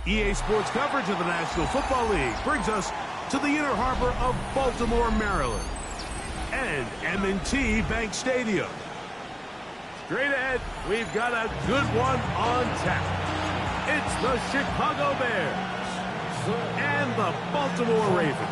EA Sports coverage of the National Football League brings us to the inner harbor of Baltimore, Maryland, and M&T Bank Stadium. Straight ahead, we've got a good one on tap. It's the Chicago Bears and the Baltimore Ravens.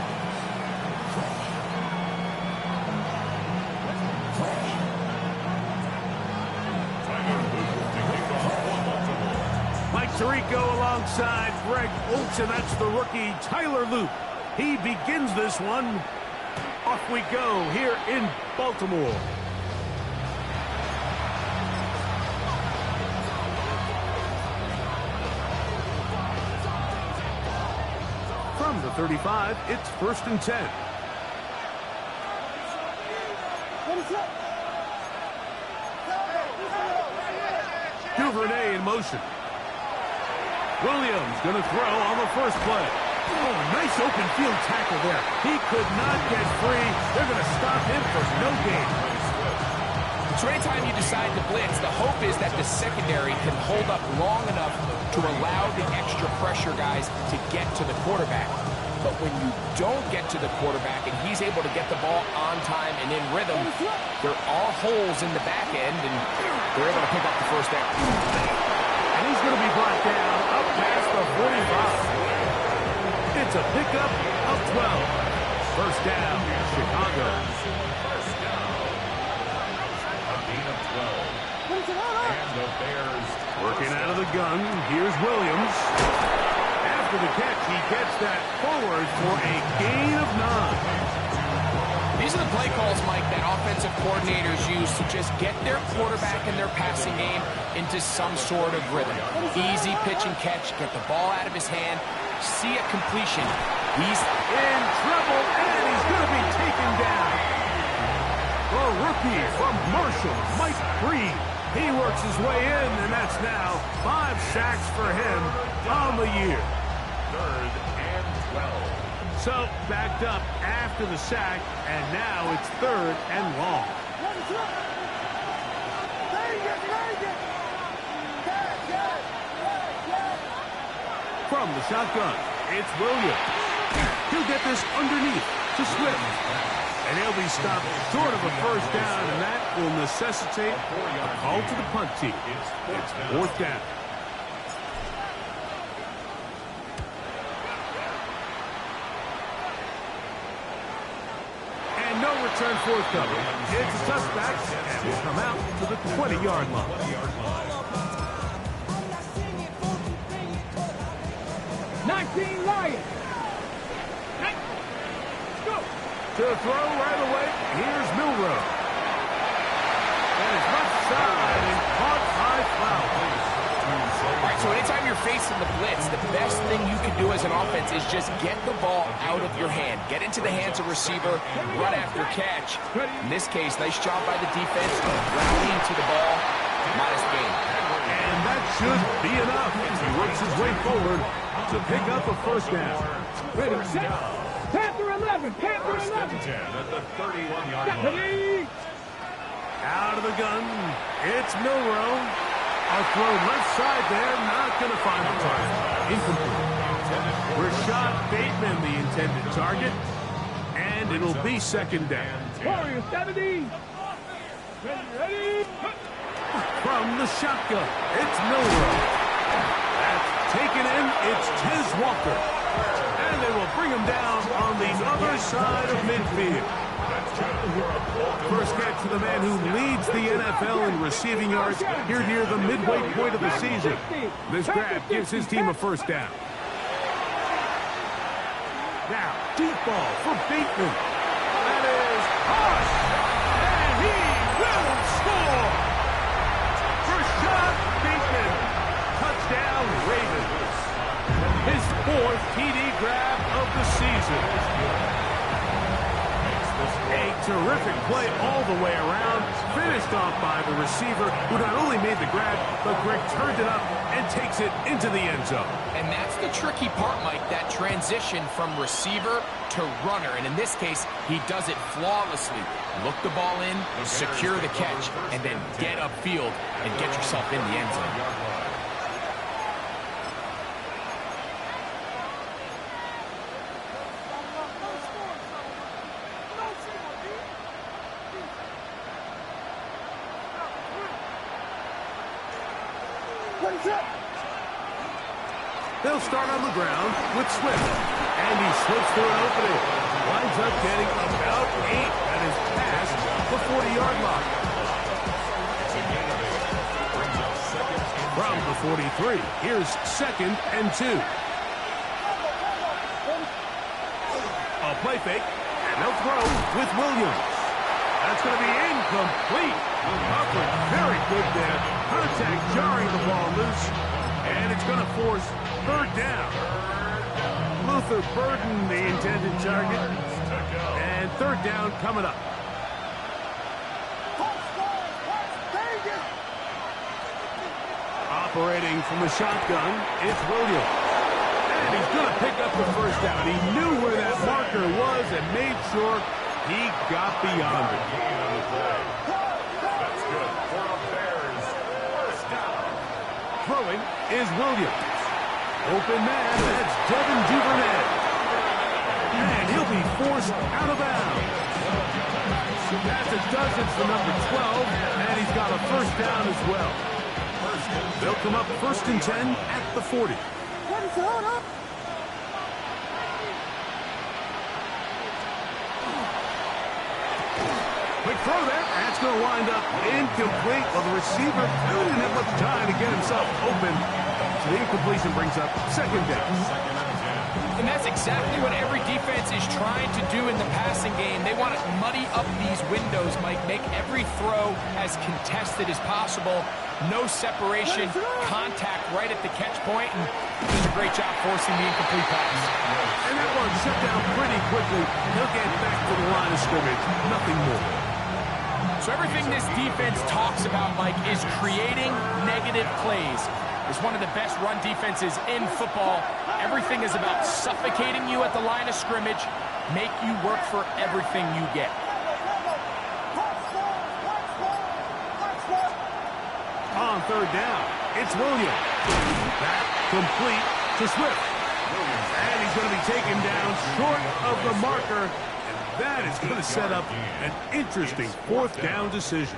Mike Tirico alongside Greg Olsen. That's the rookie Tyler Luke. He begins this one. Off we go here in Baltimore. From the 35, it's 1st and 10. Duvernay in motion. Williams going to throw on the first play. Oh, nice open field tackle there. He could not get free. They're going to stop him for no gain. So anytime you decide to blitz, the hope is that the secondary can hold up long enough to allow the extra pressure guys to get to the quarterback. But when you don't get to the quarterback and he's able to get the ball on time and in rhythm, there are holes in the back end, and they're able to pick up the first down. And he's going to be brought down up past the 45. It's a pickup of 12. First down, Chicago. First down. A gain of 12. And the Bears working out of the gun. Here's Williams. After the catch, he gets that forward for a gain of 9. These are the play calls, Mike, that offensive coordinators use to just get their quarterback and their passing game into some sort of rhythm. Easy pitch and catch, get the ball out of his hand, see a completion. He's in trouble, and he's going to be taken down. The rookie from Marshall, Mike Breed. He works his way in, and that's now 5 sacks for him on the year. 3rd and 12. So, backed up after the sack, and now it's 3rd and long. From the shotgun, it's Williams. He'll get this underneath to Swift. And he'll be stopped short of a first down, and that will necessitate a call to the punt team. It's 4th down. And no return forthcoming. It's a touchback, and will come out to the 20-yard line. 19 Lions. To throw right away, here's Milroe. And his left side is caught by Flowers. All right, so anytime you're facing the blitz, the best thing you can do as an offense is just get the ball out of your hand. Get into the hands of receiver, run after catch. In this case, nice job by the defense, rallying to the ball, modest gain. And that should be enough. He works his way forward to pick up a first down. Ready, set. Panther 11, Panther 11. 10 at the 31-yard line. Out of the gun, it's Milroe. A throw left side there, not going to find the target. Incomplete. Rashad Bateman, the intended target, and it'll be 2nd down. Warriors 70. Ready. From the shotgun, it's Milroe. That's taken in, it's Tez Walker. And they will bring him down on the other side of midfield. First catch for the man who leads the NFL in receiving yards here near the midway point of the season. This grab gives his team a first down. Now, deep ball for Bateman. That is Hush! And he will score! Rashad Bateman. Touchdown, Ravens. His 4th TD grab of the season. A terrific play all the way around, finished off by the receiver, who not only made the grab, but Greg turned it up and takes it into the end zone. And that's the tricky part, Mike, that transition from receiver to runner. And in this case, he does it flawlessly. Look the ball in, secure the catch, and then get upfield and get yourself in the end zone. They'll start on the ground with Swift. And he slips through an opening. Winds up getting about 8 at his past the 40-yard line. From the 43, here's 2nd and 2. A play fake, and they'll throw with Williams. That's going to be incomplete. Coverage very good there. Contact jarring the ball loose, and it's going to force 3rd down. Luther Burden, the intended target, and 3rd down coming up. Operating from the shotgun, it's Williams. And he's going to pick up the 1st down. He knew where that marker was and made sure he got beyond it. That's good for the Bears. 1st down. Throwing is Williams. Open man, that's Devin Duvernay. And he'll be forced out of bounds. That's a dozen for number 12, and he's got a 1st down as well. They'll come up 1st and 10 at the 40. Quick throw there. That's going to wind up incomplete. Well, the receiver really didn't have much time to get himself open. So the incompletion brings up 2nd down. And that's exactly what every defense is trying to do in the passing game. They want to muddy up these windows, Mike, make every throw as contested as possible. No separation, contact right at the catch point, and does a great job forcing the incomplete pass. And that one shut down pretty quickly. He'll get back to the line of scrimmage. Nothing more. So everything this defense talks about, Mike, is creating negative plays. It's one of the best run defenses in football. Everything is about suffocating you at the line of scrimmage, make you work for everything you get. On 3rd down, it's Williams. Back complete to Swift. And he's going to be taken down short of the marker. And that is going to set up an interesting 4th down decision.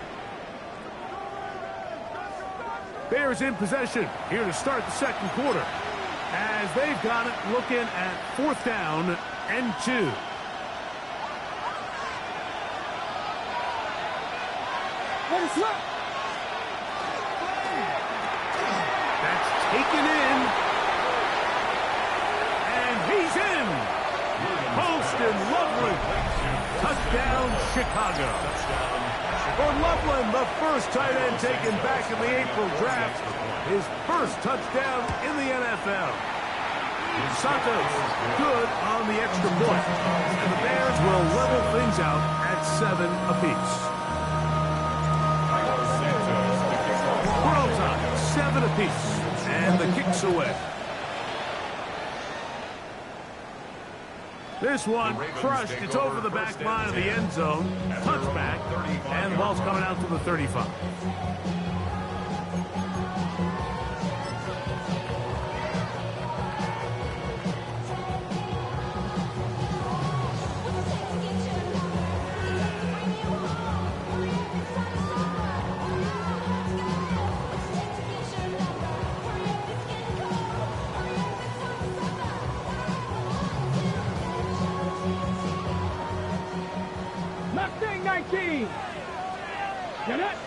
Bears in possession here to start the 2nd quarter. As they've got it looking at 4th down and 2. That's taken in. And he's in. Poston Loveland. Touchdown, Chicago. For Loveland, the first tight end taken back in the April draft. His first touchdown in the NFL. Santos good on the extra point. And the Bears will level things out at 7 apiece. We're all time, 7 apiece. And the kick's away. This one crushed. It's over the back line of the end zone. Touchback. And the ball's coming out to the 35. Mustang 19. Jeanette.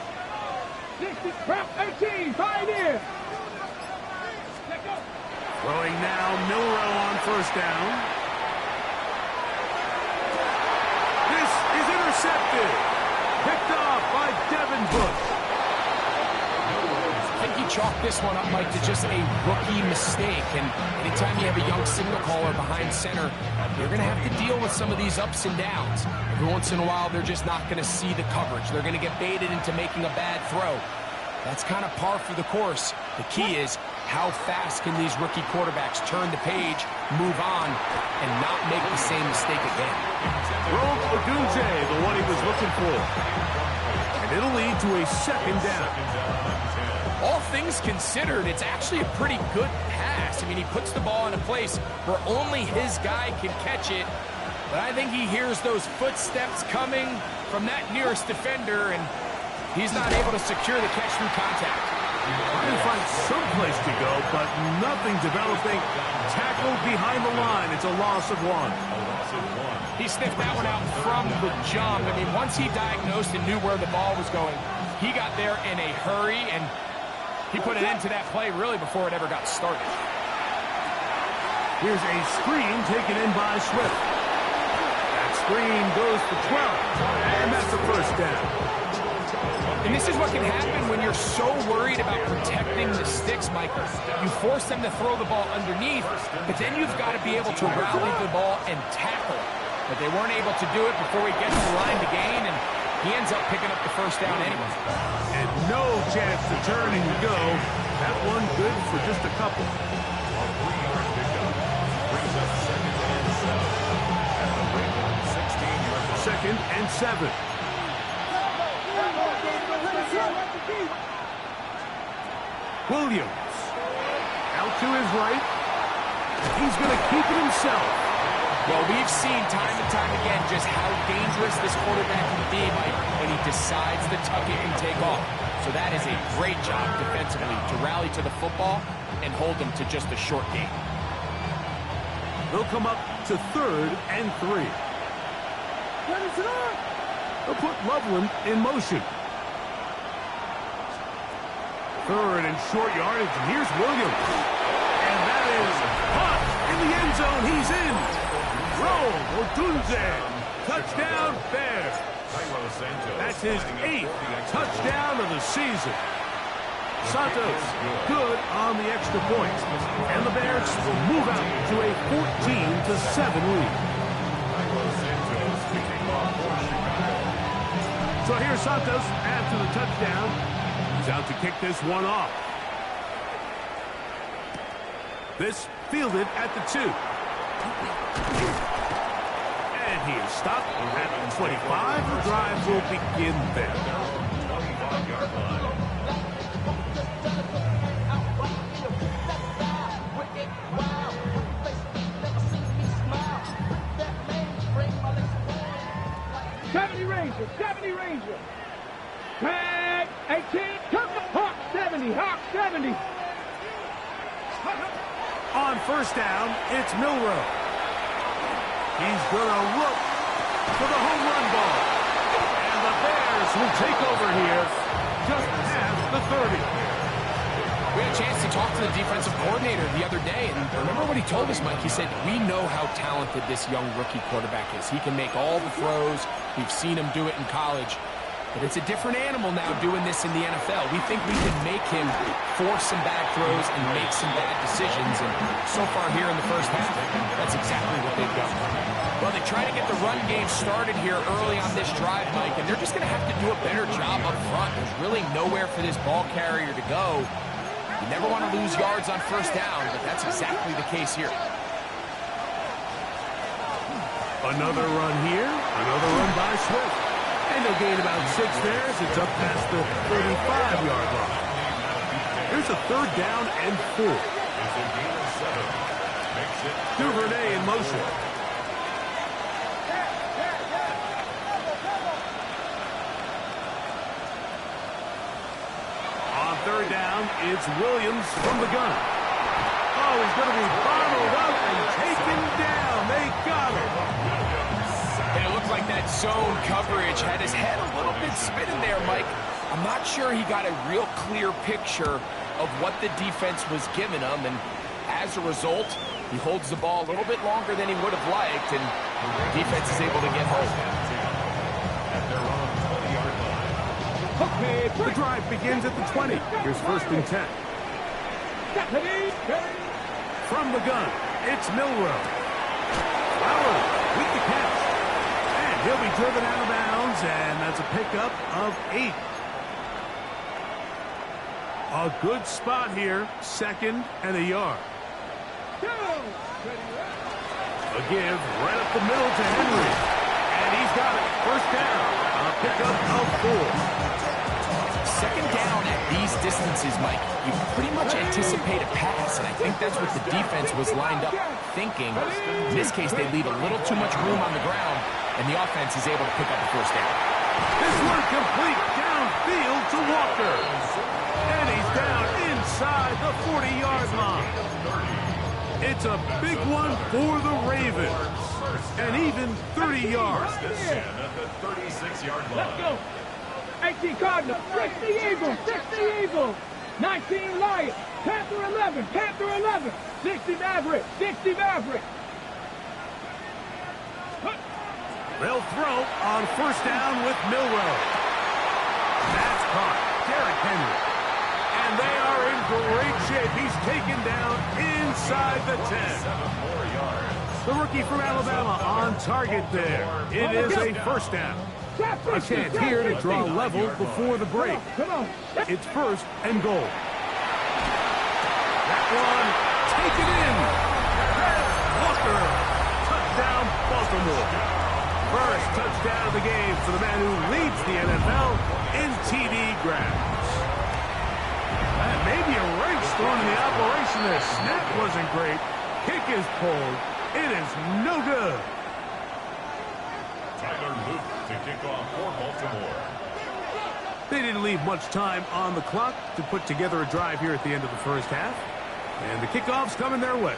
60. Prep 18. Pioneer. Let go. Throwing now, Milrow on 1st down. This is intercepted. Picked off by Devin Bush. I think he chalked this one up, Mike, to just a rookie mistake. And anytime you have a young signal caller behind center, you're going to have to deal with some of these ups and downs. Every once in a while, they're just not going to see the coverage. They're going to get baited into making a bad throw. That's kind of par for the course. The key is how fast can these rookie quarterbacks turn the page, move on, and not make the same mistake again. Rome Odunze, the one he was looking for. And it'll lead to a 2nd down. All things considered, it's actually a pretty good pass. I mean, he puts the ball in a place where only his guy can catch it. But I think he hears those footsteps coming from that nearest defender, and he's not able to secure the catch through contact. Trying to find some place to go, but nothing developing. Tackled behind the line. It's a loss of 1. He sniffed that one out from the jump. I mean, once he diagnosed and knew where the ball was going, he got there in a hurry, and he put an end to that play really before it ever got started. Here's a screen taken in by Swift. That screen goes for 12, and that's a first down. And this is what can happen when you're so worried about protecting the sticks, Michael. You force them to throw the ball underneath, but then you've got to be able to rally the ball and tackle it. But they weren't able to do it before he gets to the line to gain, and he ends up picking up the first down anyway. And no chance to turn and go. That one good for just a couple. A 3-yard pickup brings up second and 7 at the Ravens 16-yard line. Second and 7. Williams out to his right. He's going to keep it himself. Well, we've seen time and time again just how dangerous this quarterback can be, Mike, when he decides to tuck it and take off. So that is a great job defensively to rally to the football and hold them to just a short gain. They'll come up to 3rd and 3. They'll put Loveland in motion. 3rd and short yardage, and here's Williams. And that is caught in the end zone. He's in. Roll, Odunze. Touchdown, Bears. That's his 8th touchdown of the season. Santos good on the extra point. And the Bears will move out to a 14-7 lead. So here's Santos after the touchdown. He's out to kick this one off. This fielded at the 2. And he is stopped at the 25. The drive will begin there. 25-yard line. Ranger, 70 Ranger. Tag, 18, come on, Hawk 70, Hawk 70. On first down, it's Milroe. He's going to look for the home run ball. And the Bears will take over here just past the 30. We had a chance to talk to the defensive coordinator the other day, and remember what he told us, Mike? He said, we know how talented this young rookie quarterback is. He can make all the throws. We've seen him do it in college. But it's a different animal now doing this in the NFL. We think we can make him force some bad throws and make some bad decisions. And so far here in the first half, that's exactly what they've done. Well, they try to get the run game started here early on this drive, Mike, and they're just going to have to do a better job up front. There's really nowhere for this ball carrier to go. You never want to lose yards on first down, but that's exactly the case here. Another run here, another run by Swift. And they'll gain about 6 there as it's up past the 35-yard line. Here's a 3rd down and 4. It's a gain of 7. Makes it Duvernay in motion. On 3rd down, it's Williams from the gun. Oh, he's going to be bottled up and taken down. They got him. And it looked like that zone coverage had his head a little bit spinning there, Mike. I'm not sure he got a real clear picture of what the defense was giving him, and as a result, he holds the ball a little bit longer than he would have liked, and the defense is able to get home. at their own 20-yard line. Okay, the drive begins at the 20. Here's 1st and 10. From the gun, it's Milroe. Flowers with the catch. And he'll be driven out of bounds, and that's a pickup of 8. A good spot here, 2nd and a yard. A give right up the middle to Henry. And he's got it. 1st down. A pickup of 4. 2nd down at these distances, Mike, you pretty much anticipate a pass, and I think that's what the defense was lined up thinking. In this case, they leave a little too much room on the ground, and the offense is able to pick up the 1st down. This one complete downfield to Walker. And he's down inside the 40-yard line. It's a big one for the Ravens. And even 30 yards. This at the 36-yard line. Let's go. 18 Cardinals, 60 Eagles, 60 Eagles. 19 Lions, Panther 11, Panther 11. 60 Maverick, 60 Maverick. They'll throw on first down with Milroe. That's caught. Derrick Henry. And they are in great shape. He's taken down inside the 10. 7 more yards. The rookie from Alabama on target there. It is a first down. A chance here to draw level before the break. Come on. It's first and goal. That one taken in. Walker. Touchdown, Baltimore. First touchdown of the game for the man who leads the NFL in TD grabs. And maybe a race thrown in the operation there. Snap wasn't great. Kick is pulled. It is no good. Tyler Luke to kick off for Baltimore. They didn't leave much time on the clock to put together a drive here at the end of the first half. And the kickoff's coming their way.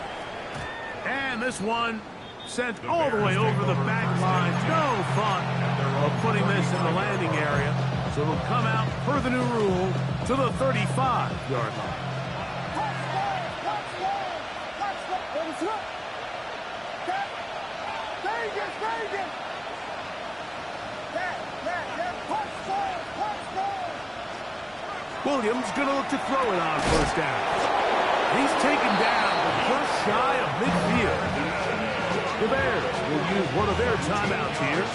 And this one sent all the way over the back line. No thought of putting this in the landing area. So it'll come out per the new rule to the 35-yard line. Williams going to look to throw it on first down. He's taken down just shy of midfield. The Bears will use one of their timeouts here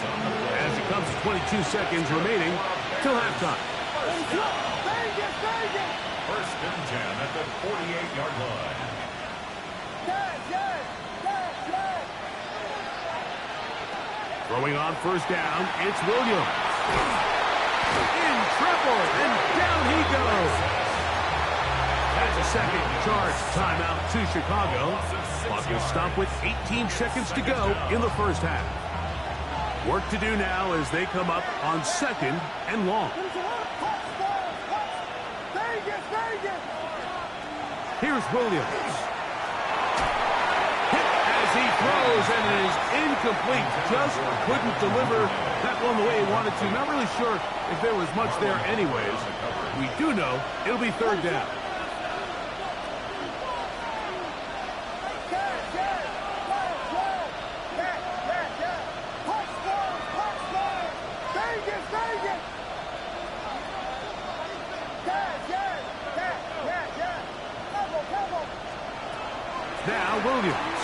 as it comes to 22 seconds remaining till halftime. First and 10 at the 48-yard line. Throwing on first down, it's Williams. In trouble, and down he goes. That's a second charge timeout to Chicago. Clock will stop with 18 seconds to go in the first half. Work to do now as they come up on second and long. Here's Williams. Hit as he throws, and it is incomplete. Just couldn't deliver that one the way he wanted to. Not really sure if there was much there anyways. We do know it'll be third down. Now Williams.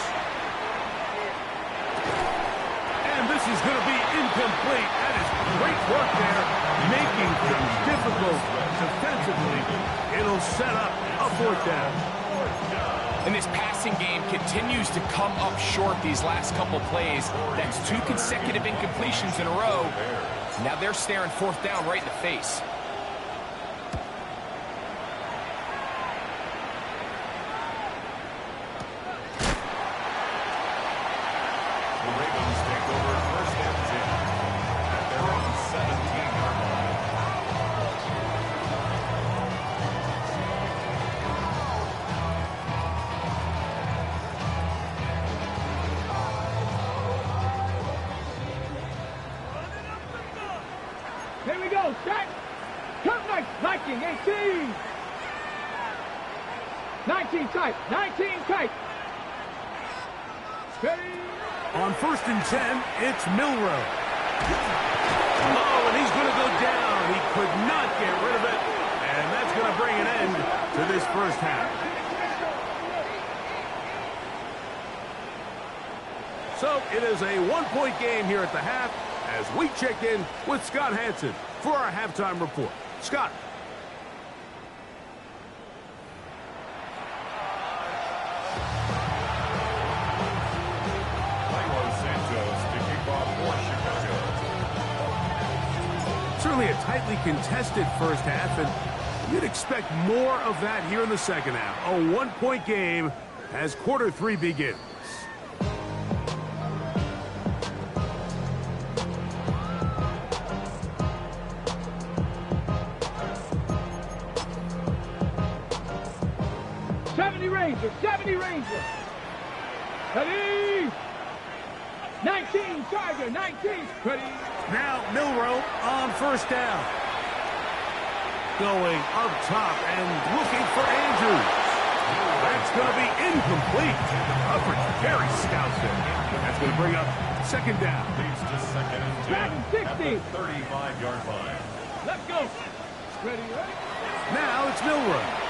And this is going to be incomplete. That is great work there, making things difficult defensively. It'll set up a fourth down. And this passing game continues to come up short these last couple plays. That's 2 consecutive incompletions in a row. Now they're staring fourth down right in the face. Here we go, set. Cut like Viking, 18. 19 tight, 19 tight. Ready. On first and 10, it's Milroe. Oh, and he's going to go down. He could not get rid of it. And that's going to bring an end to this first half. So it is a one-point game here at the half as we check in with Scott Hanson for our halftime report. Scott. Certainly a tightly contested first half, and you'd expect more of that here in the second half. A one-point game as quarter 3 begins. Ranger, 70 Ranger. Ready? 19 Tiger, 19. Ready? Now Milroe on first down. Going up top and looking for Andrews. That's going to be incomplete. Coverage very stout there. That's going to bring up second down. Leads to second and 10 at the 35-yard line. Let's go. Ready, ready? Now it's Milroe.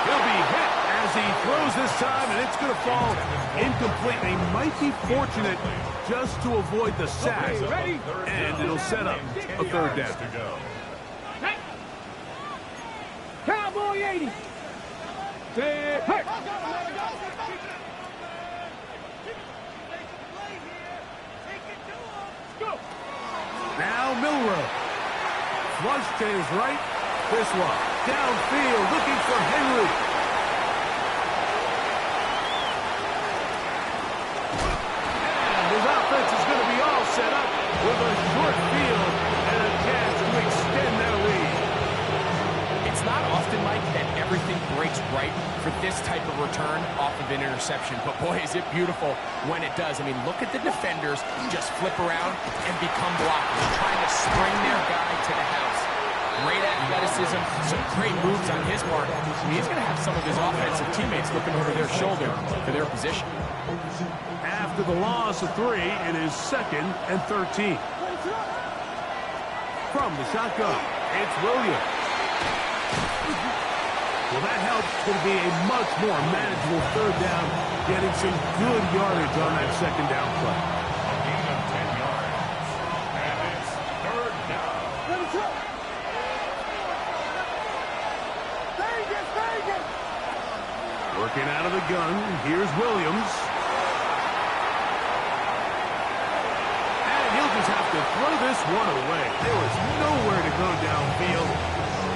He'll be hit as he throws this time, and it's going to fall incomplete. He might be fortunate just to avoid the sack, and it'll set up a third down. Hey. Cowboy 80. Hey. Hey. Go. Now Milroe. Flush to his right. This one. Downfield looking for Henry. And his offense is going to be all set up with a short field and a chance to extend their lead. It's not often, Mike, that everything breaks right for this type of return off of an interception. But, boy, is it beautiful when it does. I mean, look at the defenders just flip around and become blockers, trying to spring their guy to the house. Great athleticism, some great moves on his part. He's going to have some of his offensive teammates looking over their shoulder for their position. After the loss of 3, it is second and 13. From the shotgun, it's Williams. Well, that helps. It's going to be a much more manageable third down, getting some good yardage on that second down play. A gain of 10 yards. And it's third down. Working out of the gun, here's Williams. And he'll just have to throw this one away. There was nowhere to go downfield.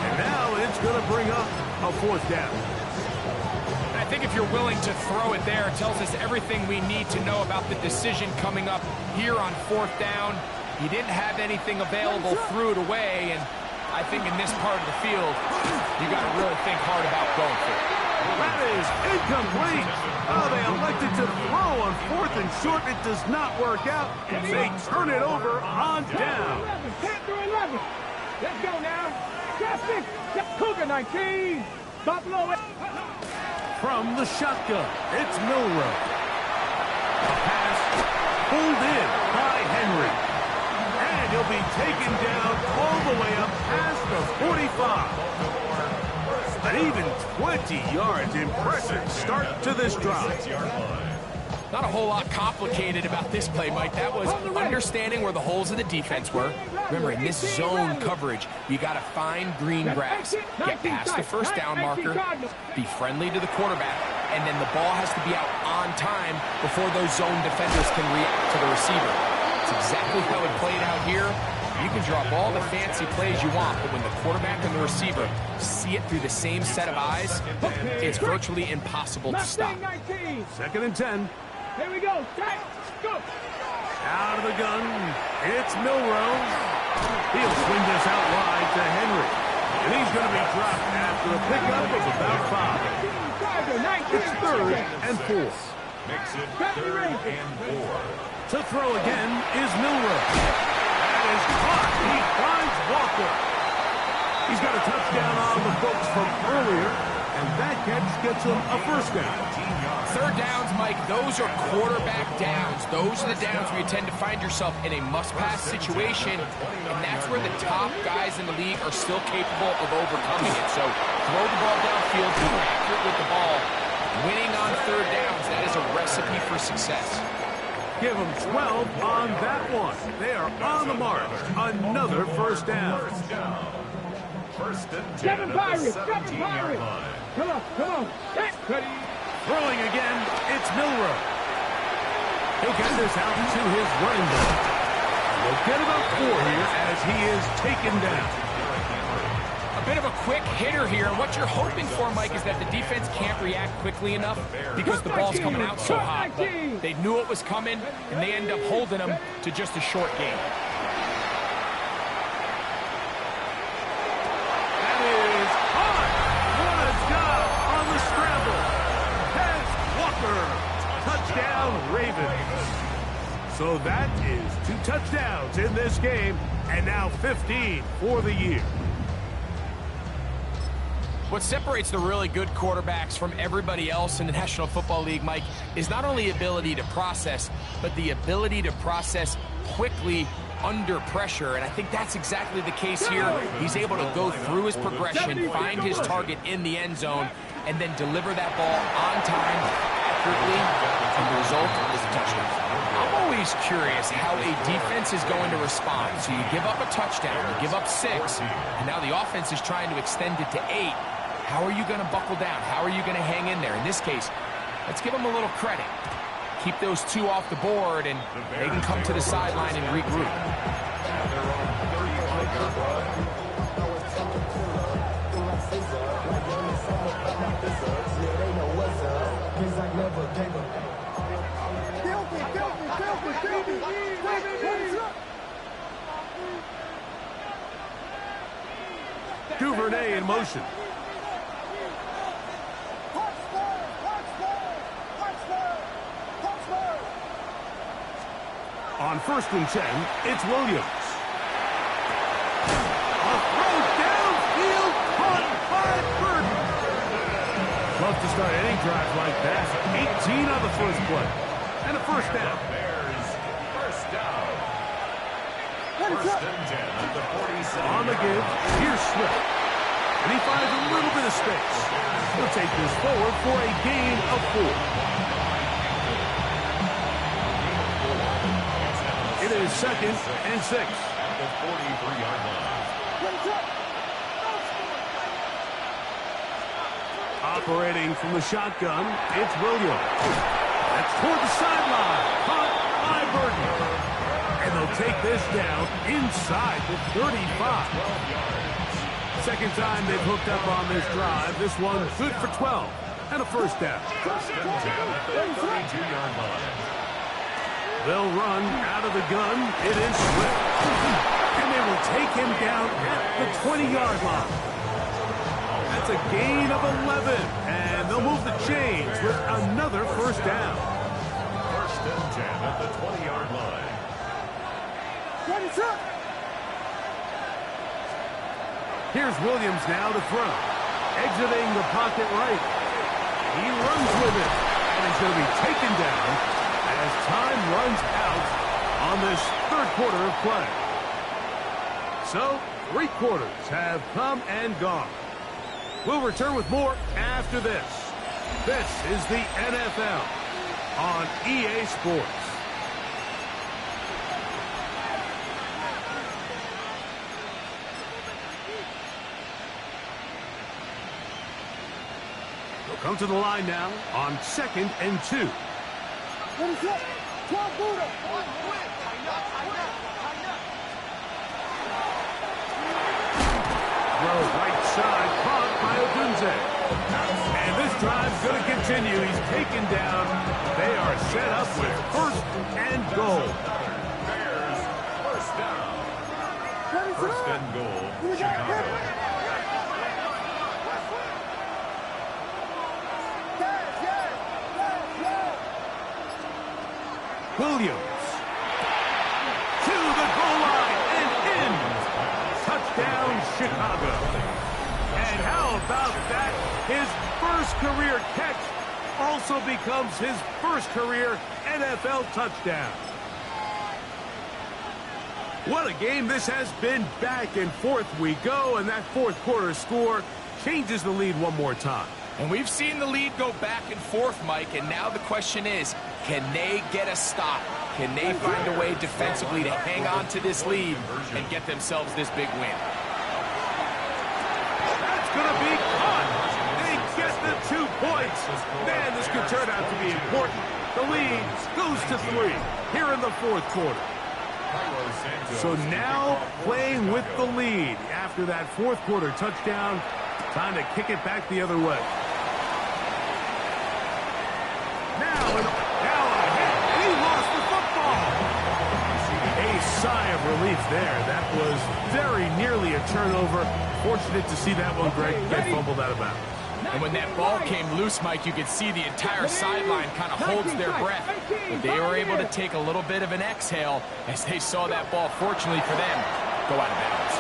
And now it's going to bring up a fourth down. I think if you're willing to throw it there, it tells us everything we need to know about the decision coming up here on fourth down. He didn't have anything available, threw it away, and I think in this part of the field, you got to really think hard about going for it. That is incomplete. Oh, they elected to throw on fourth and short. It does not work out. They turn it over on down. Panther 11. Let's go now. Traffic. Cougar 19. Buffalo. From the shotgun, it's Milroe. A pass pulled in by Henry. And he'll be taken down all the way up past the 45. An even 20 yards. Impressive start to this drive. Not a whole lot complicated about this play, Mike. That was understanding where the holes of the defense were. Remember, in this zone coverage, you got to find green grass, get past the first down marker, be friendly to the quarterback, and then the ball has to be out on time before those zone defenders can react to the receiver. It's exactly how it played out here. You can drop all the fancy plays you want, but when the quarterback and the receiver see it through the same set of eyes, it's virtually impossible to stop. Second and 10. Here we go. Go. Out of the gun, it's Milroe. He'll swing this out wide to Henry. And he's going to be dropped after a pickup of about 5. It's third and 4. Makes it third and 4. To throw again is Milroe. That is caught. He finds Walker. He's got a touchdown on the books from earlier, and that catch gets him a first down. Third downs, Mike, those are quarterback downs. Those are the downs where you tend to find yourself in a must-pass situation, and that's where the top guys in the league are still capable of overcoming it. So throw the ball downfield, be accurate with the ball. Winning on third downs, that is a recipe for success. Give them 12 on that one. They are on the mark. Another first down. First and 10 Seven at Pirates. the Seven 17-yard Pirates. line. Come on. Ready. Throwing again, it's Milroe. He'll get this out to his running back. We'll get about 4 here as he is taken down. A bit of a quick hitter here. What you're hoping for, Mike, is that the defense can't react quickly enough because the ball's coming out so hot. But they knew it was coming, and they end up holding them to just a short game. That is hot. What a Touchdown, Ravens. So that is 2 touchdowns in this game, and now 15 for the year. What separates the really good quarterbacks from everybody else in the National Football League, Mike, is not only ability to process, but the ability to process quickly under pressure, and I think that's exactly the case here. He's able to go through his progression, find his target in the end zone, and then deliver that ball on time, accurately, and the result is a touchdown. I'm always curious how a defense is going to respond. So you give up a touchdown, you give up 6, and now the offense is trying to extend it to 8. How are you going to buckle down? How are you going to hang in there? In this case, let's give them a little credit. Keep those 2 off the board, and they can come to the sideline and regroup. Duvernay in motion. On 1st and 10, it's Williams. A throw downfield caught by Burton. Love to start any drive like that. 18 on the first play. And a first down. Bears, first down. 1st and 10 at the 47. On the give, here's Swift. And he finds a little bit of space. He'll take this forward for a gain of 4. It is 2nd and 6. At the 43-yard line. Operating from the shotgun, it's Williams. That's toward the sideline. Caught by Burton. And they'll take this down inside the 35. 2nd time they've hooked up on this drive. This one good for 12. And a first down. 1st and 10 at the 32-yard line. They'll run out of the gun. It is Swift. And they will take him down at the 20-yard line. That's a gain of 11. And they'll move the chains with another first down. 1st and 10 at the 20-yard line. Here's Williams now to throw. Exiting the pocket right. He runs with it. And he's going to be taken down as time runs out on this 3rd quarter of play. So, 3 quarters have come and gone. We'll return with more after this. This is the NFL on EA Sports. We'll come to the line now on 2nd and 2. What is it? 12 Buddha. Throw right side, caught by Odunze. And this drive's going to continue. He's taken down. They are set up with 1st and goal. Bears, first down. 1st and goal, Chicago. Williams to the goal line and in. Touchdown, Chicago. And how about that? His first career catch also becomes his first career NFL touchdown. What a game this has been. Back and forth we go, and that 4th quarter score changes the lead one more time. And we've seen the lead go back and forth, Mike, and now the question is, can they get a stop? Can they find a way defensively to hang on to this lead and get themselves this big win? That's going to be caught. They get the 2 points. Man, this could turn out to be important. The lead goes to 3 here in the 4th quarter. So now playing with the lead after that 4th quarter touchdown. Time to kick it back the other way. Now a hit, and he lost the football. A sigh of relief there. That was very nearly a turnover. Fortunate to see that one, Greg, get fumbled out of bounds. And when that ball came loose, Mike, you could see the entire sideline kind of holds their breath. But they were able to take a little bit of an exhale as they saw that ball, fortunately for them, go out of bounds.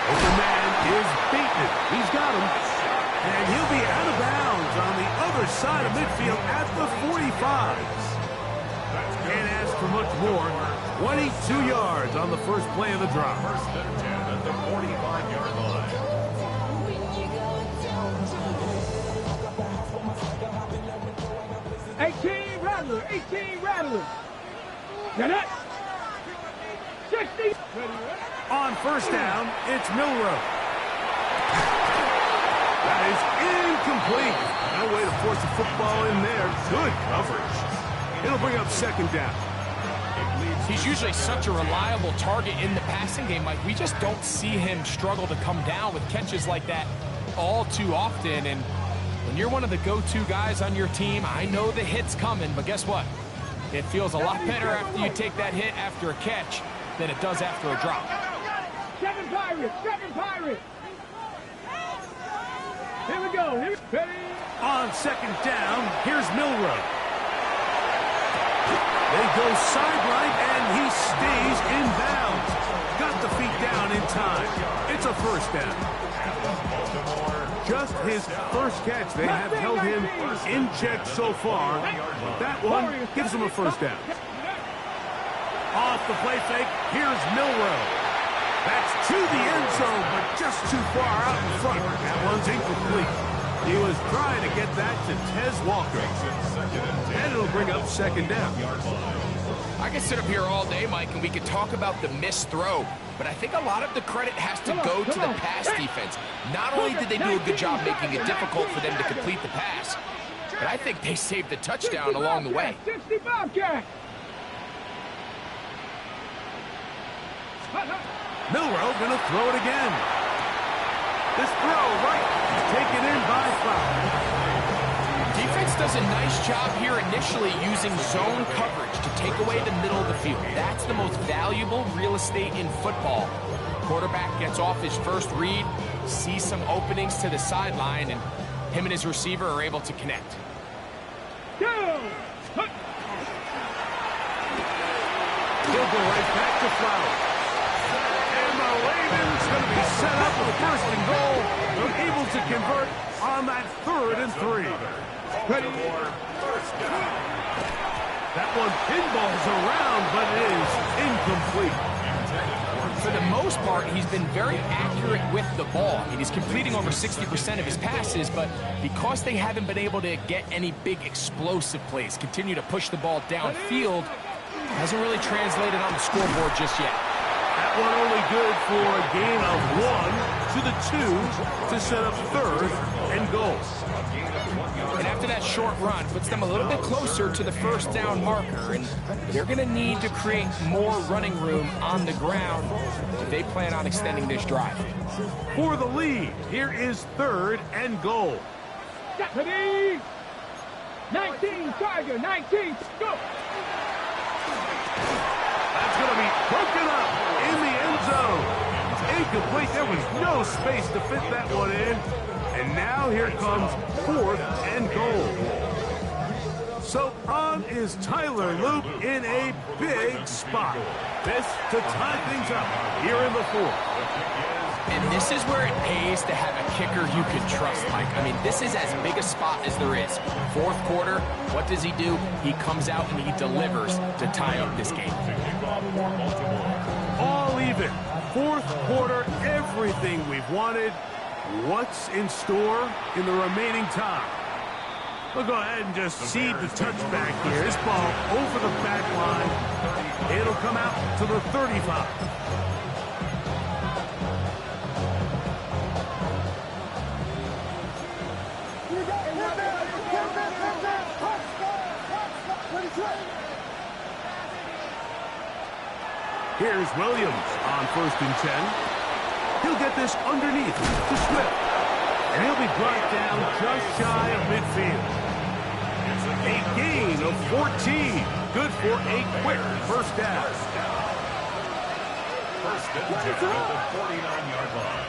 Open man is beaten. He's got him. And he'll be out of bounds on the other side of midfield at the 45s. Can't ask for much more. 22 yards on the first play of the drive. First and 10 at the 45-yard line. 18 Rattler, 18 Rattler. Now that 60. On first down, it's Milroe. That is incomplete. No way to force the football in there. Good coverage. It'll bring up second down. He's usually such a reliable target in the passing game, Mike. We just don't see him struggle to come down with catches like that all too often. And when you're one of the go-to guys on your team, I know the hit's coming, but guess what? It feels a lot better after you take that hit after a catch than it does after a drop. 7 Pirates, 7 Pirates. Here we go. Here we go. On second down, here's Milroe. They go sideline, and he stays in bounds. Got the feet down in time. It's a first down. Just his first catch. They have held him in check so far. That one gives him a first down. Off the play fake, here's Milroe. That's to the end zone, but just too far out in front. That one's incomplete. He was trying to get that to Tez Walker. And it'll bring up second down. I could sit up here all day, Mike, and we could talk about the missed throw, but I think a lot of the credit has to go to the pass defense. Not only did they do a good job making it difficult for them to complete the pass, but I think they saved the touchdown along the way. 60 Bobcat. Milroe gonna throw it again. This throw right, taken in by Fowler. Defense does a nice job here initially using zone coverage to take away the middle of the field. That's the most valuable real estate in football. Quarterback gets off his first read, sees some openings to the sideline, and him and his receiver are able to connect. Go! He'll go right back to Fowler. And the Ravens going to be set up with first and goal. They're able to convert on that 3rd and 3. Ready? That one pinballs around, but it is incomplete. For the most part, he's been very accurate with the ball. I mean, he's completing over 60% of his passes, but because they haven't been able to get any big explosive plays, continue to push the ball downfield, hasn't really translated on the scoreboard just yet. That one only good for a gain of 1 to the 2 to set up 3rd and goal. And after that short run, puts them a little bit closer to the first down marker, and they're going to need to create more running room on the ground if they plan on extending this drive. For the lead, here is 3rd and goal. Ready? 19 Tiger, 19, go! That's going to be broken up in the end zone. Incomplete. There was no space to fit that one in. And now here comes 4th and goal. So on is Tyler Loop in a big spot. This to tie things up here in the 4th. And this is where it pays to have a kicker you can trust, Mike. I mean, this is as big a spot as there is. 4th quarter, what does he do? He comes out and he delivers to tie up this game. All even. 4th quarter, everything we've wanted. What's in store in the remaining time? We'll go ahead and just seed the touchback here. This ball over the back line. It'll come out to the 35. Here's Williams on 1st and 10. He'll get this underneath to Swift. And he'll be brought down just shy of midfield. A gain of 14. Good for a quick first down. First and 10 at the 49-yard line.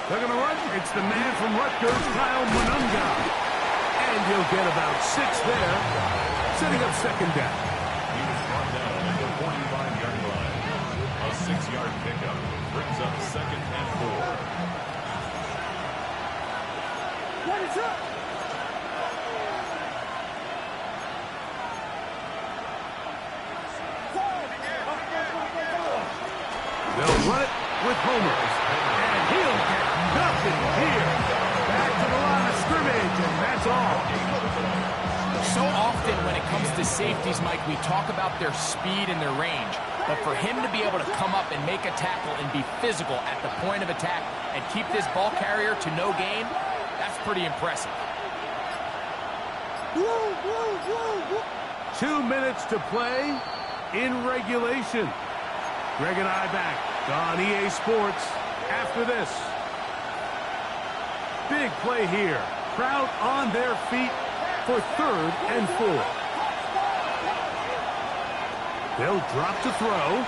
They're going to run. It's the man from Rutgers, Kyle Monunga. And he'll get about 6 there, setting up second down. He was brought down at the 45-yard line. A 6-yard pickup brings up second and 4. What is up? They'll run it with Homer. And he'll get nothing here. Back to the line of scrimmage, and that's all. So often when it comes to safeties, Mike, we talk about their speed and their range. But for him to be able to come up and make a tackle and be physical at the point of attack and keep this ball carrier to no gain, that's pretty impressive. 2 minutes to play in regulation. Greg and I back on EA Sports after this. Big play here. Crowd on their feet for 3rd and 4. They'll drop to throw.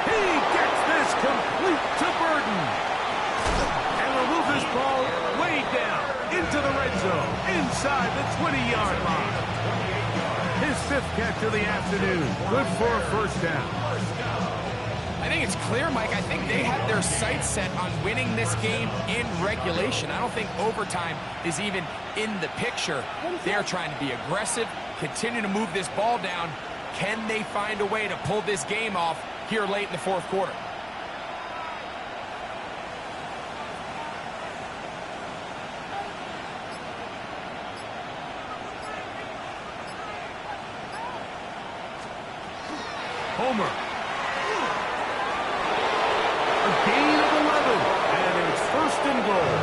He gets this complete to Burton. And they'll move this ball way down into the red zone, inside the 20-yard line. His 5th catch of the afternoon. Good for a first down. I think it's clear, Mike. I think they had their sights set on winning this game in regulation. I don't think overtime is even in the picture. They're trying to be aggressive, continue to move this ball down. Can they find a way to pull this game off here late in the 4th quarter? Homer. A gain of 11, and it's 1st and goal.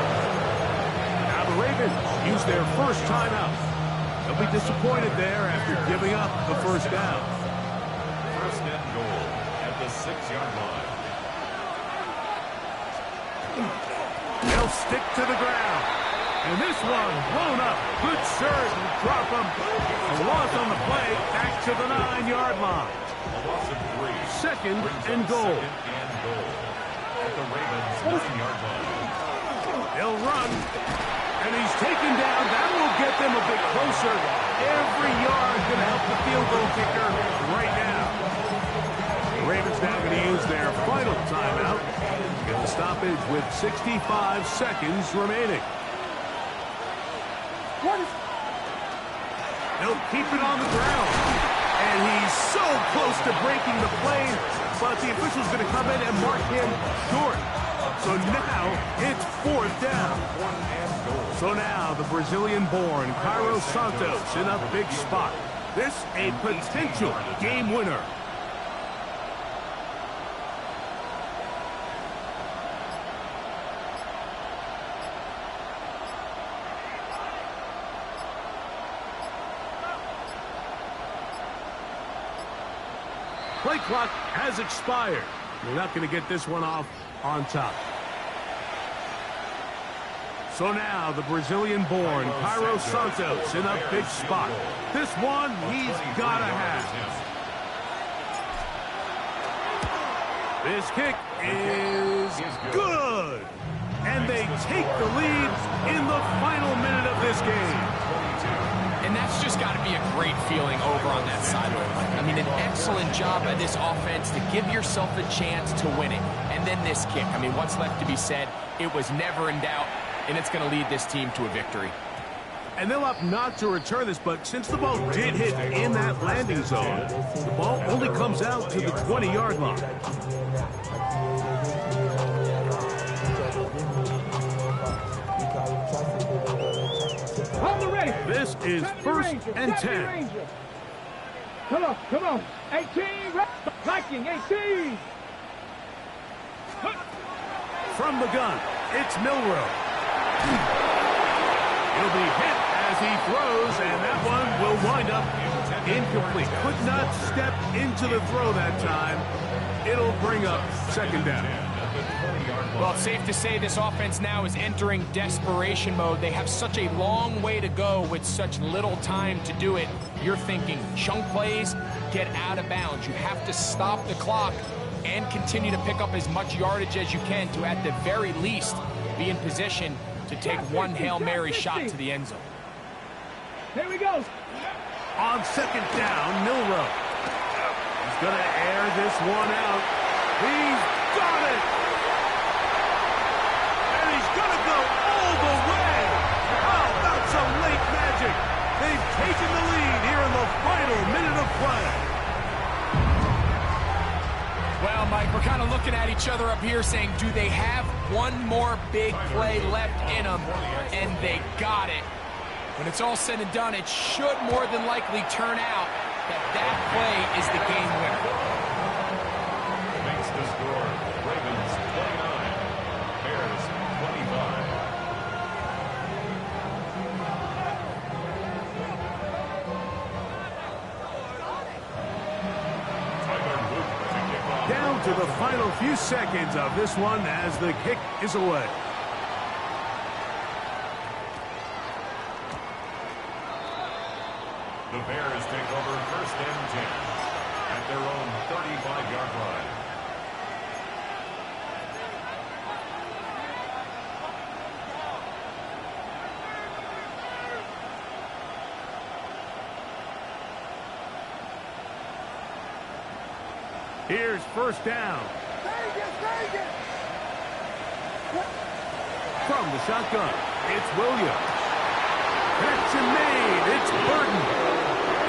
Now the Ravens use their first timeout. They'll be disappointed there after giving up the first down. 1st and goal at the 6-yard line. They'll stick to the ground. And this one blown up. Good surge and drop them. A loss on the play, back to the 9-yard line. A loss of 3. 2nd and goal. 2nd and goal at the Ravens 9-yard line. They'll run. And he's taken down. That will get them a bit closer. Every yard going to help the field goal kicker right now. The Ravens now going to use their final timeout. Get the stoppage with 65 seconds remaining. They'll keep it on the ground. And he's so close to breaking the play, but the official's going to come in and mark him short. So now it's 4th down. So now the Brazilian-born Cairo Santos in a big spot. This a potential game winner. Play clock has expired. We're not going to get this one off on top. So now the Brazilian-born Cairo Santos in a big spot. This one he's got to have. This kick is good. And they take the lead in the final minute of this game. And that's just got to be a great feeling over on that sideline. I mean, an excellent job by this offense to give yourself a chance to win it. And then this kick. I mean, what's left to be said? It was never in doubt, and it's going to lead this team to a victory. And they'll opt not to return this, but since the ball did hit in that landing zone, the ball only comes out to the 20-yard line. This is 1st and 10. Come on. 18, Viking, 18. From the gun, it's Milroe. He'll be hit as he throws, and that one will wind up incomplete. Could not step into the throw that time. It'll bring up 2nd down. Well, it's safe to say this offense now is entering desperation mode. They have such a long way to go with such little time to do it. You're thinking chunk plays, get out of bounds. You have to stop the clock and continue to pick up as much yardage as you can to, at the very least, be in position to take one Hail Mary shot to the end zone. Here we go. On second down, Milroe. He's going to air this one out. He's got it! And he's going to go all the way! How about some late magic? They've taken the lead here in the final minute of play. Well, Mike, we're kind of looking at each other up here saying, do they have one more big play left in them? And they got it. When it's all said and done, it should more than likely turn out that play is the game winner. Makes the score. Ravens 29, Bears 25. Down to the final few seconds of this one as the kick is away. The Bears take over first and 10 at their own 35-yard line. Here's first down. From the shotgun, it's Williams. Catch and made. It's Burton.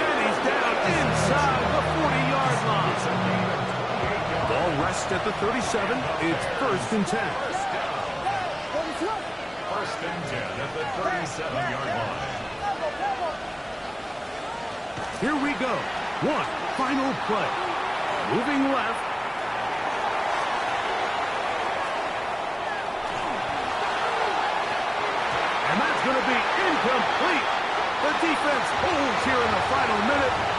And he's down inside the 40-yard line. Ball rests at the 37. It's first and 10. First and 10 at the 37-yard line. Here we go. One final play. Moving left. And that's going to be incomplete. The defense holds here in the final minute.